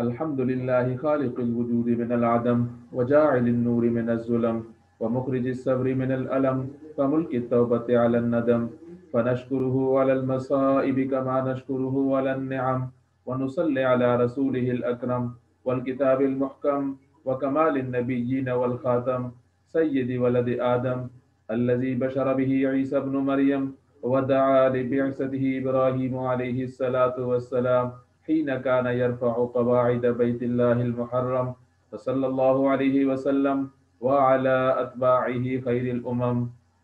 الحمد لله خالق الوجود من العدم وجاعل النور من الظلم ومخرج الصبر من الألم فملك التوبة على الندم فنشكره على المصائب كما نشكره على النعم ونصلي على رسوله الأكرم والكتاب المحكم وكمال النبيين والخاتم سيد ولد آدم الذي بشر به عيسى بن مريم ودعا لبعثته إبراهيم عليه الصلاة والسلام حين كان يرفع قواعد بيت الله المحرم فصلى الله عليه وسلم وعلى أتباعه خير الأمم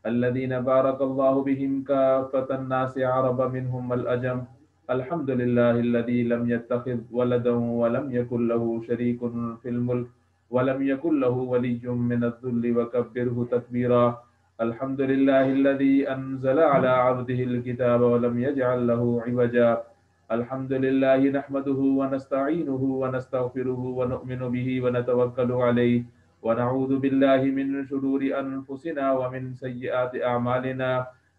الذين بارك الله بهم كافة الناس عرب منهم الأجم الحمد لله الذي لم يتخذ ولدا ولم يكن له شريك في الملك ولم يكن له ولي من الذل وكبره تكبيرا الحمد لله الذي أنزل على عبده الكتاب ولم يجعل له عوجا الحمد لله نحمده ونستعينه ونستغفره ونؤمن به ونتوكل عليه ونعوذ بالله من شرور أنفسنا ومن سيئات أعمالنا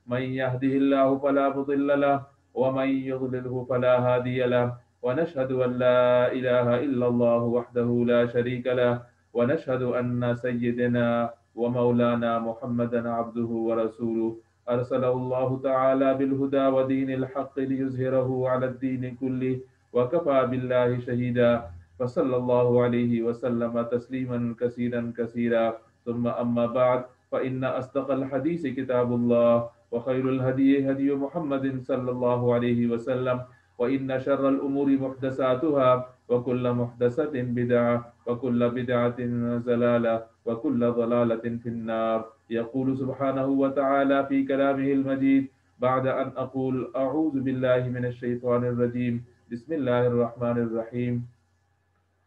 من يهده الله فلا مضل له ومن يضلله فلا هادي له ونشهد أن لا إله إلا الله وحده لا شريك له ونشهد أن سيدنا ومولانا محمدا عبده ورسوله أرسله الله تعالى بالهدى ودين الحق ليظهره على الدين كله وكفى بالله شهيدا فصلى الله عليه وسلم تسليما كثيرا كثيرا ثم أما بعد فإن أصدق الحديث كتاب الله وخير الهدي هدي محمد صلى الله عليه وسلم وإن شر الأمور محدثاتها وكل محدثة بدعة وكل بدعة ضلالة وكل ضلالة في النار يقول سبحانه وتعالى في كلامه المجيد بعد أن أقول أعوذ بالله من الشيطان الرجيم بسم الله الرحمن الرحيم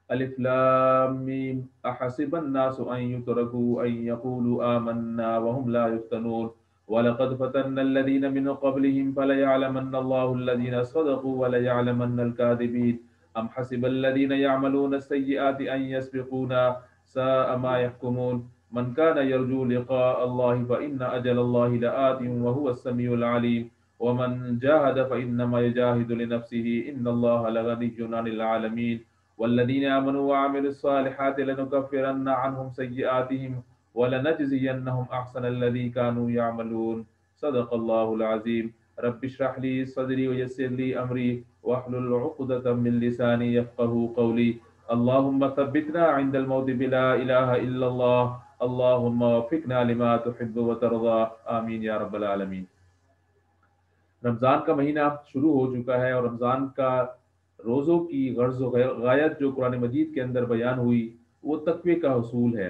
ألف لام ميم أحسب الناس أن يتركوا أن يقولوا آمنا وهم لا يفتنون ولقد فتنا الذين من قبلهم فليعلمن الله الذين صدقوا وليعلمن الكاذبين أم حسب الذين يعملون السيئات أن يسبقونا ساء ما يحكمون من كان يرجو لقاء الله فإن أجل الله لآت وهو السميع العليم ومن جاهد فإنما يجاهد لنفسه إن الله لغني عن العالمين والذين آمنوا وعملوا الصالحات لنكفرن عنهم سيئاتهم ولنجزينهم أحسن الذي كانوا يعملون صدق الله العظيم رب اشرح لي صدري ويسر لي أمري واحلل عقدة من لساني يفقه قولي اللهم ثبتنا عند الموت بلا إله إلا الله اللهم وفقنا لما تحب وترضى آمین یا رب العالمین۔ رمضان کا مہینہ شروع ہو چکا ہے اور رمضان کا روزوں کی غرض و غایت جو قرآن مجید کے اندر بیان ہوئی وہ تقوی کا حصول ہے،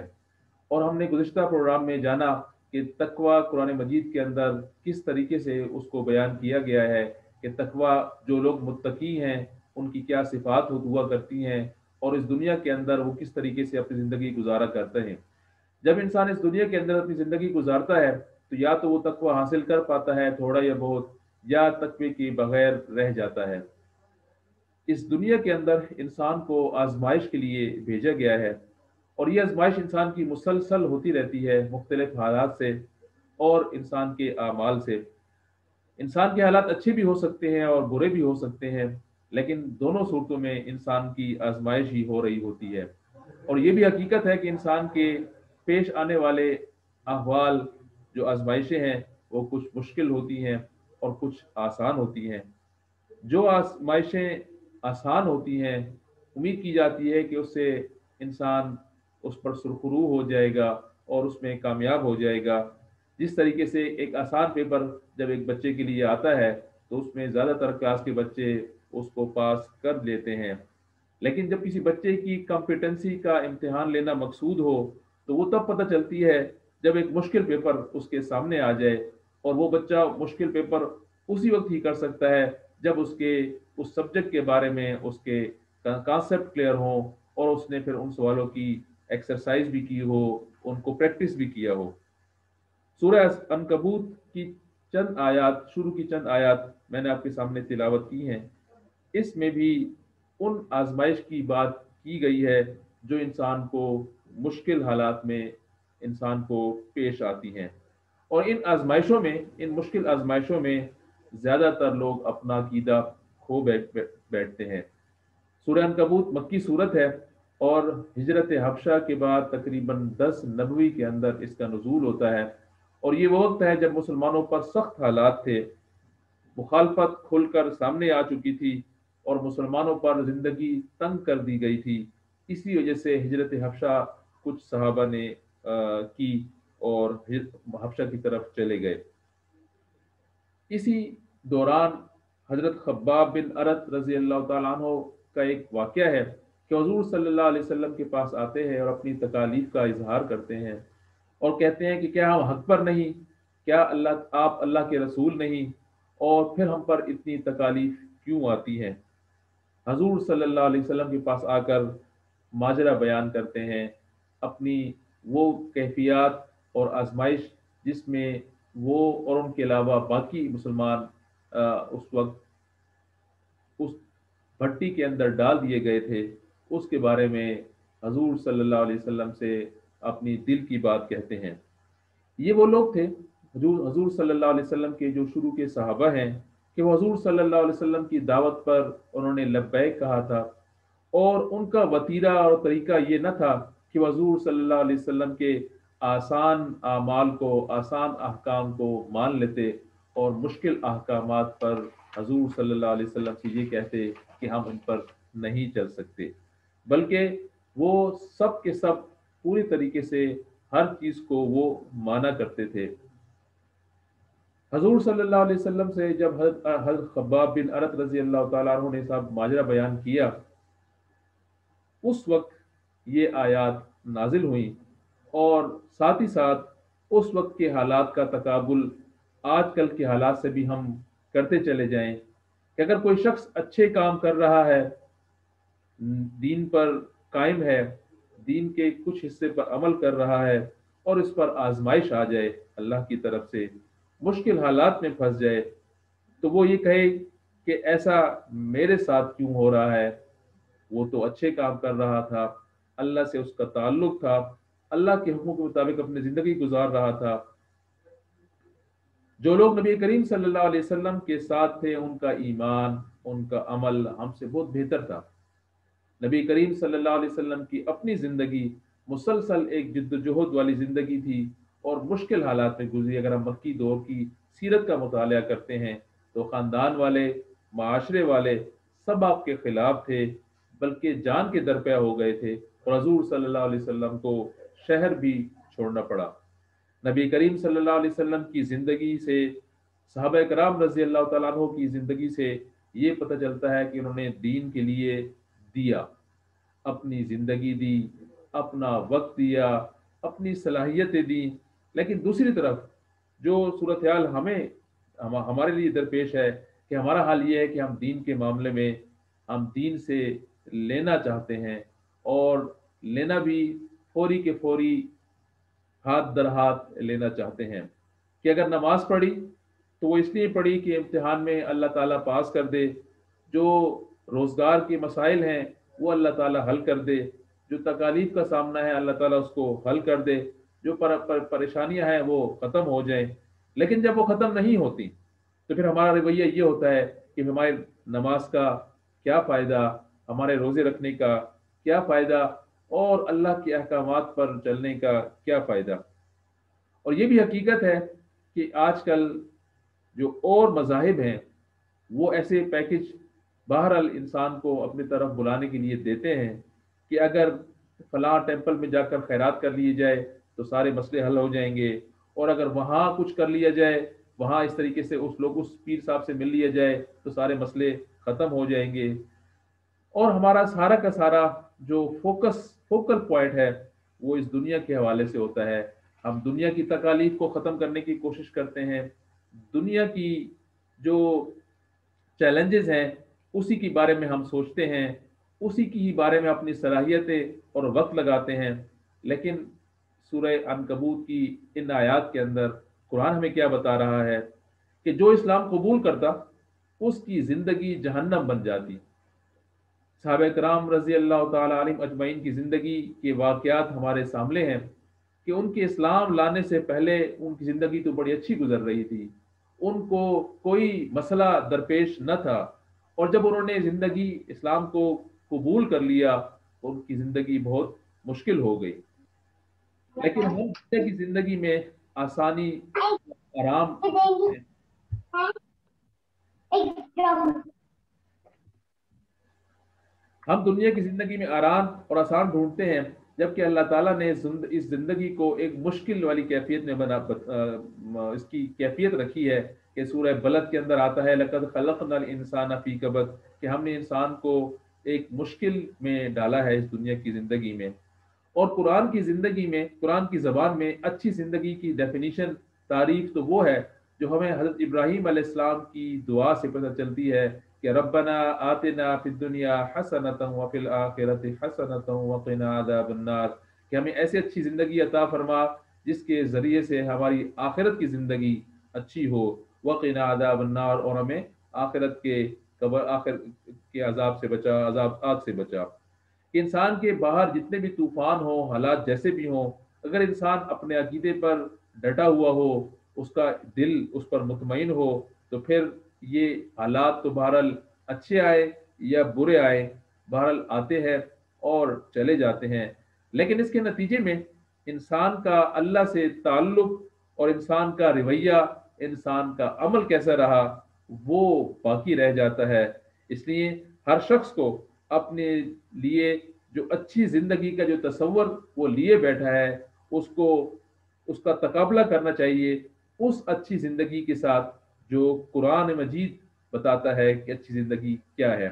اور ہم نے گزشتہ پروگرام میں جانا کہ تقوی قرآن مجید کے اندر کس طریقے سے اس کو بیان کیا گیا ہے کہ تقوی جو لوگ متقی ہیں ان کی کیا صفات ہوا کرتی ہیں اور اس دنیا کے اندر وہ کس طریقے سے اپنی زندگی گزارا کرتے ہیں۔ جب انسان اس دنیا کے اندر اپنی زندگی گزارتا ہے تو یا تو وہ تقوی حاصل کر پاتا ہے تھوڑا یا بہت، یا تقوی کے بغیر رہ جاتا ہے۔ اس دنیا کے اندر انسان کو آزمائش کے لیے بھیجا گیا ہے، اور یہ آزمائش انسان کی مسلسل ہوتی رہتی ہے مختلف حالات سے اور انسان کے اعمال سے۔ انسان کے حالات اچھے بھی ہو سکتے ہیں اور برے بھی ہو سکتے ہیں، لیکن دونوں صورتوں میں انسان کی آزمائش ہی ہو رہی ہوتی ہے۔ اور یہ بھی حقیقت ہے کہ انسان کے پیش آنے والے احوال جو آزمائشیں ہیں وہ کچھ مشکل ہوتی ہیں اور کچھ آسان ہوتی ہیں۔ جو آزمائشیں آسان ہوتی ہیں امید کی جاتی ہے کہ اس سے انسان اس پر سرخرو ہو جائے گا اور اس میں کامیاب ہو جائے گا۔ جس طریقے سے ایک آسان پیپر جب ایک بچے کے لیے آتا ہے تو اس میں زیادہ تر کلاس کے بچے اس کو پاس کر لیتے ہیں، لیکن جب کسی بچے کی کمپیٹنسی کا امتحان لینا مقصود ہو تو وہ تب پتہ چلتی ہے جب ایک مشکل پیپر اس کے سامنے آ جائے، اور وہ بچہ مشکل پیپر اسی وقت ہی کر سکتا ہے جب اس کے اس سبجیکٹ کے بارے میں اس کے کانسیپٹ کلیئر ہوں اور اس نے پھر ان سوالوں کی ایکسرسائز بھی کی ہو، ان کو پریکٹس بھی کیا ہو۔ سورہ عنکبوت کی چند آیات، شروع کی چند آیات میں نے آپ کے سامنے تلاوت کی ہیں۔ اس میں بھی ان آزمائش کی بات کی گئی ہے جو انسان کو مشکل حالات میں انسان کو پیش آتی ہیں، اور ان آزمائشوں میں، ان مشکل آزمائشوں میں زیادہ تر لوگ اپنا عقیدہ کھو بیٹھتے ہیں۔ سورہ عنکبوت مکی صورت ہے اور ہجرت حبشہ کے بعد تقریباً 10 نبوی کے اندر اس کا نزول ہوتا ہے، اور یہ وہ وقت ہے جب مسلمانوں پر سخت حالات تھے، مخالفت کھل کر سامنے آ چکی تھی اور مسلمانوں پر زندگی تنگ کر دی گئی تھی۔ اسی وجہ سے ہجرت حبشہ کچھ صحابہ نے کی اور حبشہ کی طرف چلے گئے۔ اسی دوران حضرت خباب بن ارت رضی اللہ تعالیٰ عنہ کا ایک واقعہ ہے کہ حضور صلی اللہ علیہ وسلم کے پاس آتے ہیں اور اپنی تکالیف کا اظہار کرتے ہیں اور کہتے ہیں کہ کیا ہم حق پر نہیں، کیا آپ اللہ کے رسول نہیں، اور پھر ہم پر اتنی تکالیف کیوں آتی ہیں؟ حضور صلی اللہ علیہ وسلم کے پاس آ کر ماجرا بیان کرتے ہیں، اپنی وہ کیفیات اور آزمائش جس میں وہ اور ان کے علاوہ باقی مسلمان اس وقت اس بھٹی کے اندر ڈال دیے گئے تھے، اس کے بارے میں حضور صلی اللہ علیہ وسلم سے اپنی دل کی بات کہتے ہیں۔ یہ وہ لوگ تھے حضور صلی اللہ علیہ وسلم کے جو شروع کے صحابہ ہیں کہ وہ حضور صلی اللہ علیہ وسلم کی دعوت پر انہوں نے لبیک کہا تھا، اور ان کا وتیرہ اور طریقہ یہ نہ تھا کہ وہ حضور صلی اللہ علیہ وسلم کے آسان اعمال کو، آسان احکام کو مان لیتے اور مشکل احکامات پر حضور صلی اللہ علیہ وسلم سے یہ کہتے کہ ہم ان پر نہیں چل سکتے، بلکہ وہ سب کے سب پوری طریقے سے ہر چیز کو وہ مانا کرتے تھے۔ حضور صلی اللہ علیہ وسلم سے جب حضرت خباب بن ارت رضی اللہ تعالیٰ عنہ نے صاحب ماجرہ بیان کیا، اس وقت یہ آیات نازل ہوئیں، اور ساتھ ہی ساتھ اس وقت کے حالات کا تقابل آج کل کے حالات سے بھی ہم کرتے چلے جائیں کہ اگر کوئی شخص اچھے کام کر رہا ہے، دین پر قائم ہے، دین کے کچھ حصے پر عمل کر رہا ہے، اور اس پر آزمائش آ جائے اللہ کی طرف سے، مشکل حالات میں پھنس جائے، تو وہ یہ کہے کہ ایسا میرے ساتھ کیوں ہو رہا ہے؟ وہ تو اچھے کام کر رہا تھا، اللہ سے اس کا تعلق تھا، اللہ کے حکم کے مطابق اپنی زندگی گزار رہا تھا۔ جو لوگ نبی کریم صلی اللہ علیہ وسلم کے ساتھ تھے ان کا ایمان، ان کا عمل ہم سے بہت بہتر تھا۔ نبی کریم صلی اللہ علیہ وسلم کی اپنی زندگی مسلسل ایک جد و جہد والی زندگی تھی اور مشکل حالات میں گزری۔ اگر ہم مکی دور کی سیرت کا مطالعہ کرتے ہیں تو خاندان والے، معاشرے والے سب آپ کے خلاف تھے، بلکہ جان کے درپے ہو گئے تھے، اور حضور صلی اللہ علیہ وسلم کو شہر بھی چھوڑنا پڑا۔ نبی کریم صلی اللہ علیہ وسلم کی زندگی سے، صحابہ کرام رضی اللہ تعالیٰ عنہ کی زندگی سے یہ پتہ چلتا ہے کہ انہوں نے دین کے لیے دیا، اپنی زندگی دی، اپنا وقت دیا، اپنی صلاحیتیں دی۔ لیکن دوسری طرف جو صورتحال ہمارے لیے درپیش ہے کہ ہمارا حال یہ ہے کہ ہم دین کے معاملے میں ہم دین سے لینا چاہتے ہیں، اور لینا بھی فوری کے فوری، ہاتھ در ہاتھ لینا چاہتے ہیں، کہ اگر نماز پڑھی تو وہ اس لیے پڑھی کہ امتحان میں اللہ تعالیٰ پاس کر دے، جو روزگار کے مسائل ہیں وہ اللہ تعالیٰ حل کر دے، جو تکالیف کا سامنا ہے اللہ تعالیٰ اس کو حل کر دے، جو پریشانیاں ہیں وہ ختم ہو جائیں۔ لیکن جب وہ ختم نہیں ہوتی تو پھر ہمارا رویہ یہ ہوتا ہے کہ ہمارے نماز کا کیا فائدہ، ہمارے روزے رکھنے کا کیا فائدہ، اور اللہ کے احکامات پر چلنے کا کیا فائدہ۔ اور یہ بھی حقیقت ہے کہ آج کل جو اور مذاہب ہیں وہ ایسے پیکج بہرحال انسان کو اپنی طرف بلانے کے لیے دیتے ہیں کہ اگر فلاں ٹیمپل میں جا کر خیرات کر لیے جائے تو سارے مسئلے حل ہو جائیں گے، اور اگر وہاں کچھ کر لیا جائے، وہاں اس طریقے سے اس پیر صاحب سے مل لیا جائے تو سارے مسئلے ختم ہو جائیں گے۔ اور ہمارا سارا کا سارا جو فوکل پوائنٹ ہے وہ اس دنیا کے حوالے سے ہوتا ہے۔ ہم دنیا کی تکالیف کو ختم کرنے کی کوشش کرتے ہیں، دنیا کی جو چیلنجز ہیں اسی کے بارے میں ہم سوچتے ہیں، اسی کی ہی بارے میں اپنی صلاحیتیں اور وقت لگاتے ہیں۔ لیکن سورہ عنکبوت کی ان آیات کے اندر قرآن ہمیں کیا بتا رہا ہے کہ جو اسلام قبول کرتا اس کی زندگی جہنم بن جاتی۔ صحابہ کرام رضی اللہ تعالیٰ علیہم اجمعین کی زندگی کے واقعات ہمارے سامنے ہیں کہ ان کے اسلام لانے سے پہلے ان کی زندگی تو بڑی اچھی گزر رہی تھی، ان کو کوئی مسئلہ درپیش نہ تھا، اور جب انہوں نے زندگی اسلام کو قبول کر لیا تو ان کی زندگی بہت مشکل ہو گئی. لیکن ہم دنیا کی زندگی میں آسانی، آرام، ہم دنیا کی زندگی میں آرام اور آسان ڈھونڈتے ہیں، جبکہ اللہ تعالیٰ نے اس زندگی کو ایک مشکل والی کیفیت میں اس کی کیفیت رکھی ہے کہ سورہ بلد کے اندر آتا ہے لَقَدْ خَلَقْنَا الْإِنسَانَ فِي كَبَدٍ، کہ ہم نے انسان کو ایک مشکل میں ڈالا ہے اس دنیا کی زندگی میں. اور قرآن کی زندگی میں، قرآن کی زبان میں اچھی زندگی کی ڈیفینیشن، تعریف تو وہ ہے جو ہمیں حضرت ابراہیم علیہ السلام کی دعا سے پتہ چلتی ہے کہ ربنا آتنا فی الدنیا حسنۃ وفی الآخرۃ حسنۃ وقنا عذاب النار، کہ ہمیں ایسی اچھی زندگی عطا فرما جس کے ذریعے سے ہماری آخرت کی زندگی اچھی ہو، وقنا عذاب النار، اور ہمیں آخرت کے آخر کے عذاب سے بچا، عذاب آگ سے بچا. کہ انسان کے باہر جتنے بھی طوفان ہوں، حالات جیسے بھی ہوں، اگر انسان اپنے عقیدے پر ڈٹا ہوا ہو، اس کا دل اس پر مطمئن ہو، تو پھر یہ حالات تو بہرحال اچھے آئے یا برے آئے، بہرحال آتے ہیں اور چلے جاتے ہیں. لیکن اس کے نتیجے میں انسان کا اللہ سے تعلق اور انسان کا رویہ، انسان کا عمل کیسا رہا، وہ باقی رہ جاتا ہے. اس لیے ہر شخص کو اپنے لیے جو اچھی زندگی کا جو تصور وہ لیے بیٹھا ہے، اس کو اس کا تقابلہ کرنا چاہیے اس اچھی زندگی کے ساتھ جو قرآن مجید بتاتا ہے کہ اچھی زندگی کیا ہے.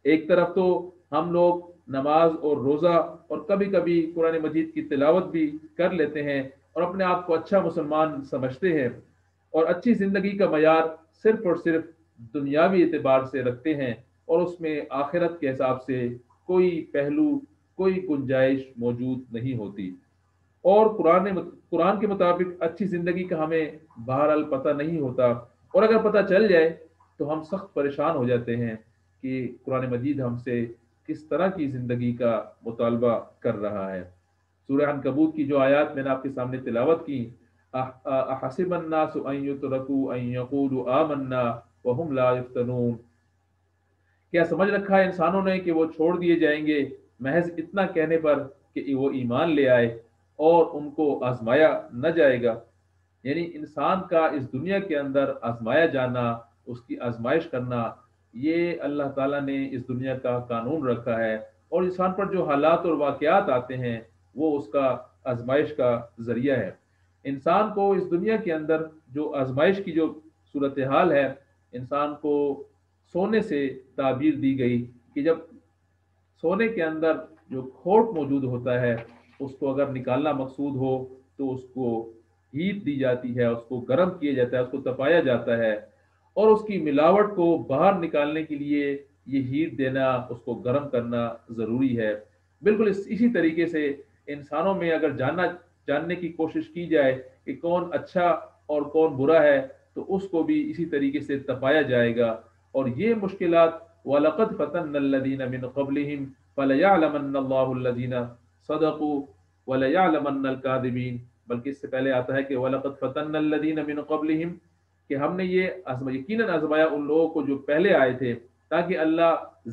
ایک طرف تو ہم لوگ نماز اور روزہ اور کبھی کبھی قرآن مجید کی تلاوت بھی کر لیتے ہیں اور اپنے آپ کو اچھا مسلمان سمجھتے ہیں، اور اچھی زندگی کا معیار صرف اور صرف دنیاوی اعتبار سے رکھتے ہیں، اور اس میں آخرت کے حساب سے کوئی پہلو، کوئی گنجائش موجود نہیں ہوتی. اور قرآن کے مطابق اچھی زندگی کا ہمیں بہرحال پتہ نہیں ہوتا، اور اگر پتہ چل جائے تو ہم سخت پریشان ہو جاتے ہیں کہ قرآن مجید ہم سے کس طرح کی زندگی کا مطالبہ کر رہا ہے. سورہ عنکبوت کی جو آیات میں نے آپ کے سامنے تلاوت کی، احسب الناس ان یترکوا ان یقولوا آمنا وهم لا یفتنون، کیا سمجھ رکھا ہے انسانوں نے کہ وہ چھوڑ دیے جائیں گے محض اتنا کہنے پر کہ وہ ایمان لے آئے اور ان کو آزمایا نہ جائے گا. یعنی انسان کا اس دنیا کے اندر آزمایا جانا، اس کی آزمائش کرنا، یہ اللہ تعالیٰ نے اس دنیا کا قانون رکھا ہے، اور انسان پر جو حالات اور واقعات آتے ہیں وہ اس کا آزمائش کا ذریعہ ہے. انسان کو اس دنیا کے اندر جو آزمائش کی جو صورتحال ہے، انسان کو سونے سے تعبیر دی گئی کہ جب سونے کے اندر جو کھوٹ موجود ہوتا ہے اس کو اگر نکالنا مقصود ہو تو اس کو ہیٹ دی جاتی ہے، اس کو گرم کیا جاتا ہے، اس کو تپایا جاتا ہے، اور اس کی ملاوٹ کو باہر نکالنے کے لیے یہ ہیٹ دینا، اس کو گرم کرنا ضروری ہے. بالکل اسی طریقے سے انسانوں میں اگر جاننے کی کوشش کی جائے کہ کون اچھا اور کون برا ہے تو اس کو بھی اسی طریقے سے تپایا جائے گا. اور یہ مشکلات وَلَقَدْ فَتَنَّا الَّذِينَ مِنْ قَبْلِهِمْ فَلَيَعْلَمَنَّ اللَّهُ الَّذِينَ صَدَقُوا وَلَيَعْلَمَنَّ الْكَاذِبِينَ، بلکہ اس سے پہلے آتا ہے کہ وَلَقَدْ فَتَنَّا الَّذِينَ مِنْ قَبْلِهِمْ، کہ ہم نے یہ یقیناً آزمایا ان لوگوں کو جو پہلے آئے تھے، تاکہ اللہ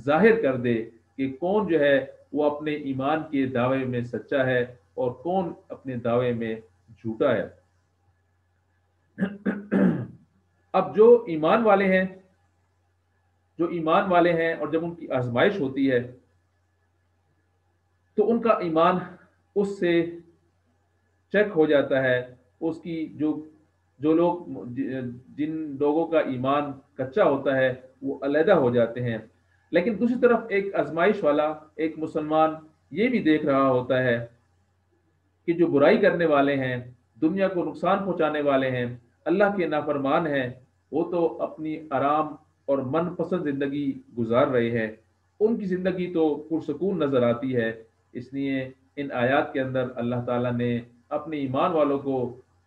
ظاہر کر دے کہ کون جو ہے وہ اپنے ایمان کے دعوے میں سچا ہے اور کون اپنے دعوے میں جھوٹا ہے. اب جو ایمان والے ہیں اور جب ان کی آزمائش ہوتی ہے تو ان کا ایمان اس سے چیک ہو جاتا ہے. اس کی جو لوگ جن لوگوں کا ایمان کچا ہوتا ہے وہ علیحدہ ہو جاتے ہیں. لیکن دوسری طرف ایک آزمائش والا ایک مسلمان یہ بھی دیکھ رہا ہوتا ہے کہ جو برائی کرنے والے ہیں، دنیا کو نقصان پہنچانے والے ہیں، اللہ کے نافرمان ہیں، وہ تو اپنی آرام اور من پسند زندگی گزار رہے ہیں، ان کی زندگی تو پرسکون نظر آتی ہے. اس لیے ان آیات کے اندر اللہ تعالیٰ نے اپنے ایمان والوں کو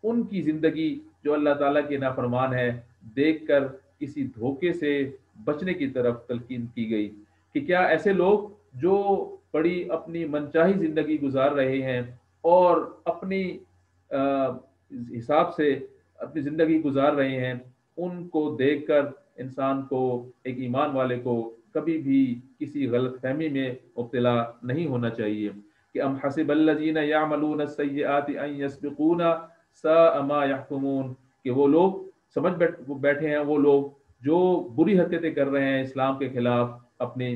ان کی زندگی جو اللہ تعالیٰ کے نافرمان ہے دیکھ کر کسی دھوکے سے بچنے کی طرف تلقین کی گئی کہ کیا ایسے لوگ جو بڑی اپنی منچاہی زندگی گزار رہے ہیں اور اپنی حساب سے اپنی زندگی گزار رہے ہیں، ان کو دیکھ کر انسان کو، ایک ایمان والے کو کبھی بھی کسی غلط فہمی میں مبتلا نہیں ہونا چاہیے کہ ام حسب الذین یعملون السیئات ان یسبقونا ساء ما یحکمون، کہ وہ لوگ سمجھ بیٹھے ہیں، وہ لوگ جو بری حرکتیں کر رہے ہیں اسلام کے خلاف اپنے،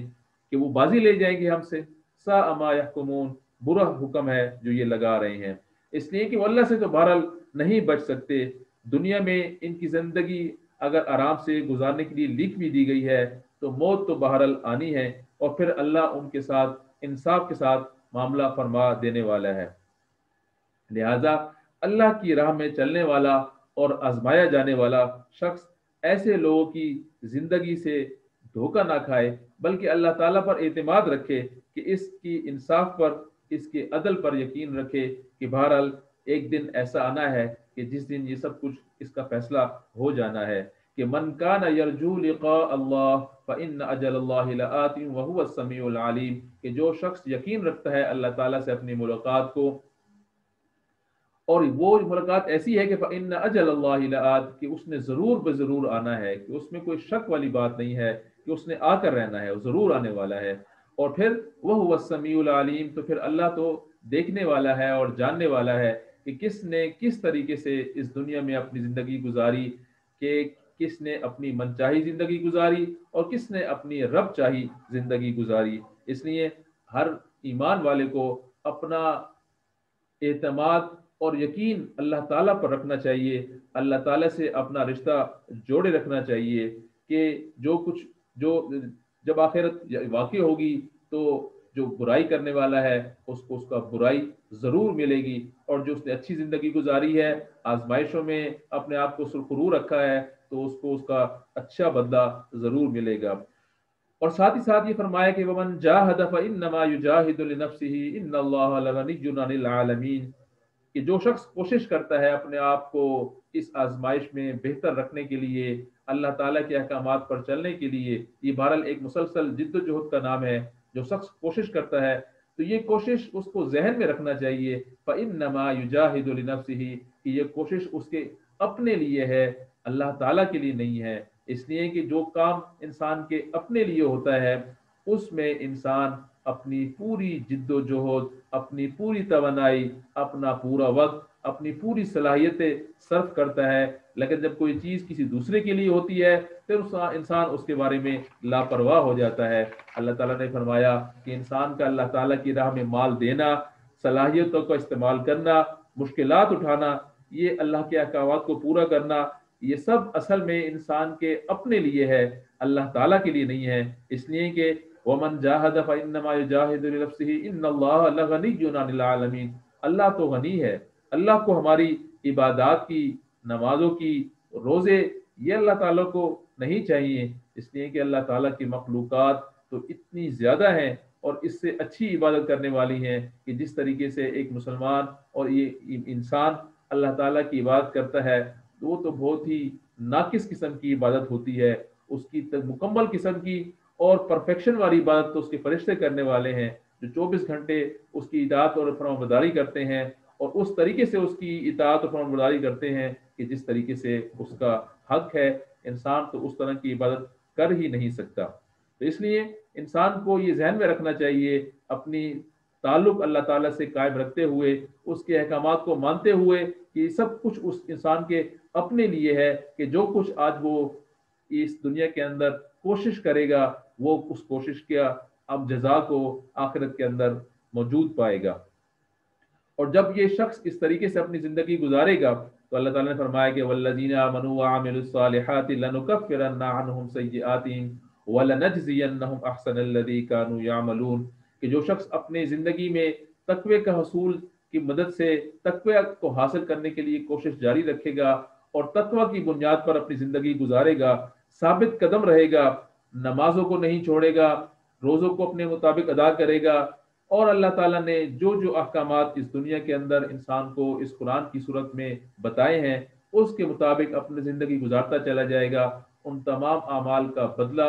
کہ وہ بازی لے جائیں گے ہم سے، ساء ما یحکمون، برا حکم ہے جو یہ لگا رہے ہیں۔ اس لیے کہ وہ اللہ سے تو بہرحال نہیں بچ سکتے۔ دنیا میں ان کی زندگی اگر آرام سے گزارنے کے لیے لکھ بھی دی گئی ہے تو موت تو بہرحال آنی ہے، اور پھر اللہ ان کے ساتھ انصاف کے ساتھ معاملہ فرما دینے والا ہے۔ لہذا اللہ کی راہ میں چلنے والا اور آزمایا جانے والا شخص ایسے لوگوں کی زندگی سے دھوکہ نہ کھائے، بلکہ اللہ تعالیٰ پر اعتماد رکھے کہ اس کی انصاف پر، اس کے عدل پر یقین رکھے کہ بہرحال ایک دن ایسا آنا ہے کہ جس دن یہ سب کچھ اس کا فیصلہ ہو جانا ہے کہ من کان یرجو لقاء اللہ فإن اجل اللہ لآت وهو السمیع العلیم، کہ جو شخص یقین رکھتا ہے اللہ تعالیٰ سے اپنی ملاقات کو، اور وہ ملاقات ایسی ہے کہ فإن اجل اللہ لآت، کہ اس نے ضرور بضرور آنا ہے، کہ اس میں کوئی شک والی بات نہیں ہے کہ اس نے آ کر رہنا ہے، وہ ضرور آنے والا ہے۔ اور پھر وهو السمیع العلیم، تو پھر اللہ تو دیکھنے والا ہے اور جاننے والا ہے کہ کس نے کس طریقے سے اس دنیا میں اپنی زندگی گزاری، کہ کس نے اپنی منچاہی زندگی گزاری اور کس نے اپنی رب چاہی زندگی گزاری۔ اس لیے ہر ایمان والے کو اپنا اعتماد اور یقین اللہ تعالیٰ پر رکھنا چاہیے، اللہ تعالیٰ سے اپنا رشتہ جوڑے رکھنا چاہیے کہ جو کچھ جو جب آخرت واقع ہوگی تو جو برائی کرنے والا ہے اس کو اس کا برائی ضرور ملے گی، اور جو اس نے اچھی زندگی گزاری ہے، آزمائشوں میں اپنے آپ کو سرخرو رکھا ہے، تو اس کو اس کا اچھا بدلہ ضرور ملے گا۔ اور ساتھ ہی ساتھ یہ فرمایا کہ ومن جاہد فانما یجاہد لنفسہ ان اللہ لغنی عن العالمین، کہ جو شخص کوشش کرتا ہے اپنے آپ کو اس آزمائش میں بہتر رکھنے کے لیے، اللہ تعالیٰ کے احکامات پر چلنے کے لیے، یہ بہرحال ایک مسلسل جد و جہد کا نام ہے۔ جو شخص کوشش کرتا ہے تو یہ کوشش اس کو ذہن میں رکھنا چاہیے فانما یجاہد لنفسہ، کہ یہ کوشش اس کے اپنے لیے ہے، اللہ تعالیٰ کے لیے نہیں ہے۔ اس لیے کہ جو کام انسان کے اپنے لیے ہوتا ہے اس میں انسان اپنی پوری جد و جہد، اپنی پوری توانائی، اپنا پورا وقت، اپنی پوری صلاحیتیں صرف کرتا ہے، لیکن جب کوئی چیز کسی دوسرے کے لیے ہوتی ہے پھر انسان اس کے بارے میں لاپرواہ ہو جاتا ہے۔ اللہ تعالیٰ نے فرمایا کہ انسان کا اللہ تعالیٰ کی راہ میں مال دینا، صلاحیتوں کا استعمال کرنا، مشکلات اٹھانا، یہ اللہ کے احکامات کو پورا کرنا، یہ سب اصل میں انسان کے اپنے لیے ہے، اللہ تعالیٰ کے لیے نہیں ہے۔ اس لیے کہ ومن جاہد فانما یجاہد لنفسہ ان اللہ لغنی عن العالمین، اللہ تو غنی ہے، اللہ کو ہماری عبادات کی، نمازوں کی، روزے، یہ اللہ تعالیٰ کو نہیں چاہیے، اس لیے کہ اللہ تعالیٰ کی مخلوقات تو اتنی زیادہ ہیں اور اس سے اچھی عبادت کرنے والی ہیں کہ جس طریقے سے ایک مسلمان اور یہ انسان اللہ تعالیٰ کی عبادت کرتا ہے وہ تو بہت ہی ناقص قسم کی عبادت ہوتی ہے، اس کی مکمل قسم کی اور پرفیکشن والی عبادت تو اس کے فرشتے کرنے والے ہیں جو 24 گھنٹے اس کی اطاعت اور فرمانبرداری کرتے ہیں، اور اس طریقے سے اس کی اطاعت اور فرمانبرداری کرتے ہیں کہ جس طریقے سے اس کا حق ہے۔ انسان تو اس طرح کی عبادت کر ہی نہیں سکتا۔ تو اس لیے انسان کو یہ ذہن میں رکھنا چاہیے، اپنی تعلق اللہ تعالیٰ سے قائم رکھتے ہوئے، اس کے احکامات کو مانتے ہوئے کہ یہ سب کچھ اس انسان کے اپنے لیے ہے، کہ جو کچھ آج وہ اس دنیا کے اندر کوشش کرے گا وہ اس کوشش کا اب جزا کو آخرت کے اندر موجود پائے گا۔ اور جب یہ شخص اس طریقے سے اپنی زندگی گزارے گا تو اللہ تعالیٰ نے فرمایا کہ والذین آمنوا وعملوا الصالحات لنکفرن عنہم سیئاتہم ولنجزینہم احسن الذی کانوا یعملون، کہ جو شخص اپنے زندگی میں تقوی کا حصول کی مدد سے تقوی کو حاصل کرنے کے لیے کوشش جاری رکھے گا اور تقوی کی بنیاد پر اپنی زندگی گزارے گا، ثابت قدم رہے گا، نمازوں کو نہیں چھوڑے گا، روزوں کو اپنے مطابق ادا کرے گا، اور اللہ تعالیٰ نے جو جو احکامات اس دنیا کے اندر انسان کو اس قرآن کی صورت میں بتائے ہیں اس کے مطابق اپنی زندگی گزارتا چلا جائے گا، ان تمام اعمال کا بدلہ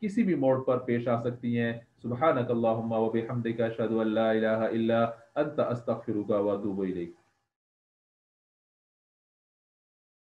کسی بھی موڑ پر پیش آ سکتی ہیں۔ سبحانک اللہم و بحمدک اشہد ان لا الہ الا انت استغفرک و اتوب الیک۔